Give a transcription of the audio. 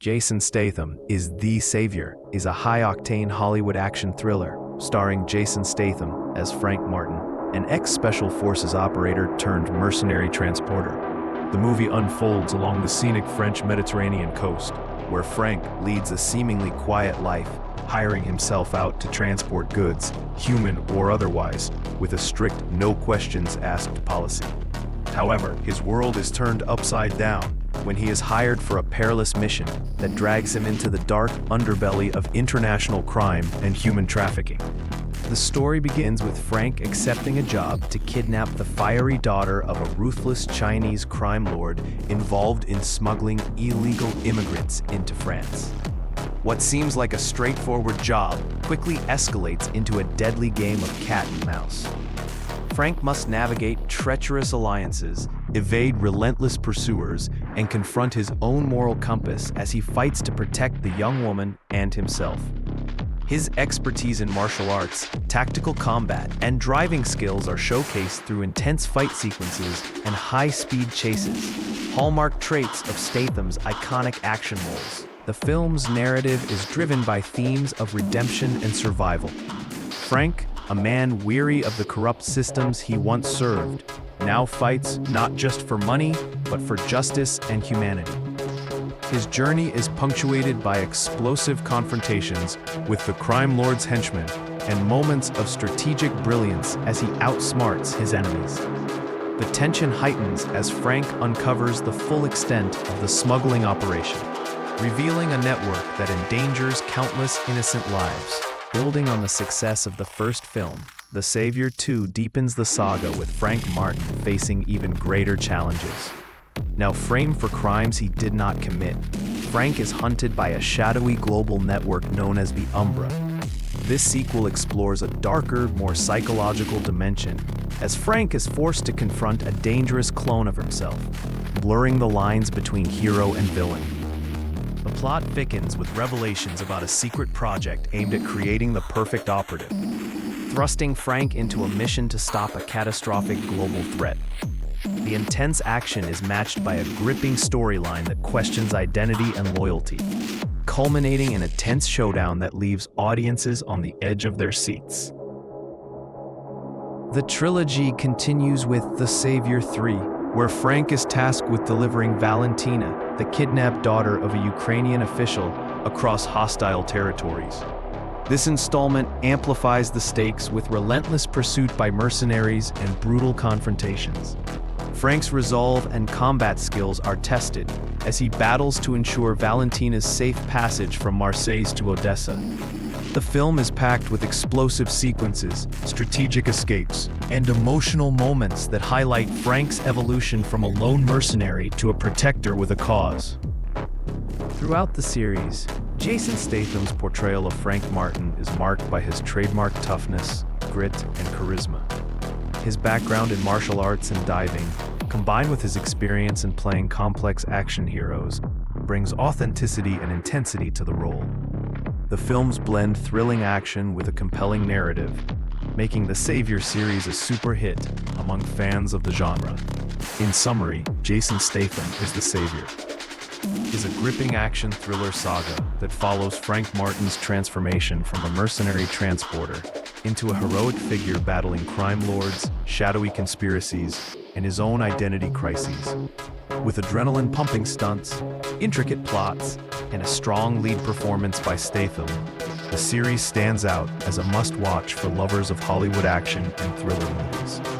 Jason Statham is The Savior is a high-octane Hollywood action thriller starring Jason Statham as Frank Martin, an ex-Special Forces operator turned mercenary transporter. The movie unfolds along the scenic French Mediterranean coast, where Frank leads a seemingly quiet life, hiring himself out to transport goods, human or otherwise, with a strict no-questions-asked policy. However, his world is turned upside down when he is hired for a perilous mission that drags him into the dark underbelly of international crime and human trafficking. The story begins with Frank accepting a job to kidnap the fiery daughter of a ruthless Chinese crime lord involved in smuggling illegal immigrants into France. What seems like a straightforward job quickly escalates into a deadly game of cat and mouse. Frank must navigate treacherous alliances, evade relentless pursuers, and confront his own moral compass as he fights to protect the young woman and himself. His expertise in martial arts, tactical combat, and driving skills are showcased through intense fight sequences and high-speed chases, hallmark traits of Statham's iconic action roles. The film's narrative is driven by themes of redemption and survival. Frank, a man weary of the corrupt systems he once served, now fights not just for money, but for justice and humanity. His journey is punctuated by explosive confrontations with the crime lord's henchmen and moments of strategic brilliance as he outsmarts his enemies. The tension heightens as Frank uncovers the full extent of the smuggling operation, revealing a network that endangers countless innocent lives. Building on the success of the first film, The Savior 2 deepens the saga with Frank Martin facing even greater challenges. Now framed for crimes he did not commit, Frank is hunted by a shadowy global network known as the Umbra. This sequel explores a darker, more psychological dimension, as Frank is forced to confront a dangerous clone of himself, blurring the lines between hero and villain. The plot thickens with revelations about a secret project aimed at creating the perfect operative, thrusting Frank into a mission to stop a catastrophic global threat. The intense action is matched by a gripping storyline that questions identity and loyalty, culminating in a tense showdown that leaves audiences on the edge of their seats. The trilogy continues with The Savior 3, where Frank is tasked with delivering Valentina, the kidnapped daughter of a Ukrainian official, across hostile territories. This installment amplifies the stakes with relentless pursuit by mercenaries and brutal confrontations. Frank's resolve and combat skills are tested as he battles to ensure Valentina's safe passage from Marseille to Odessa. The film is packed with explosive sequences, strategic escapes, and emotional moments that highlight Frank's evolution from a lone mercenary to a protector with a cause. Throughout the series, Jason Statham's portrayal of Frank Martin is marked by his trademark toughness, grit, and charisma. His background in martial arts and diving, combined with his experience in playing complex action heroes, brings authenticity and intensity to the role. The films blend thrilling action with a compelling narrative, making the Savior series a super hit among fans of the genre. In summary, Jason Statham is The Savior is a gripping action thriller saga that follows Frank Martin's transformation from a mercenary transporter into a heroic figure battling crime lords, shadowy conspiracies, and his own identity crises. With adrenaline-pumping stunts, intricate plots, and a strong lead performance by Statham, the series stands out as a must-watch for lovers of Hollywood action and thriller movies.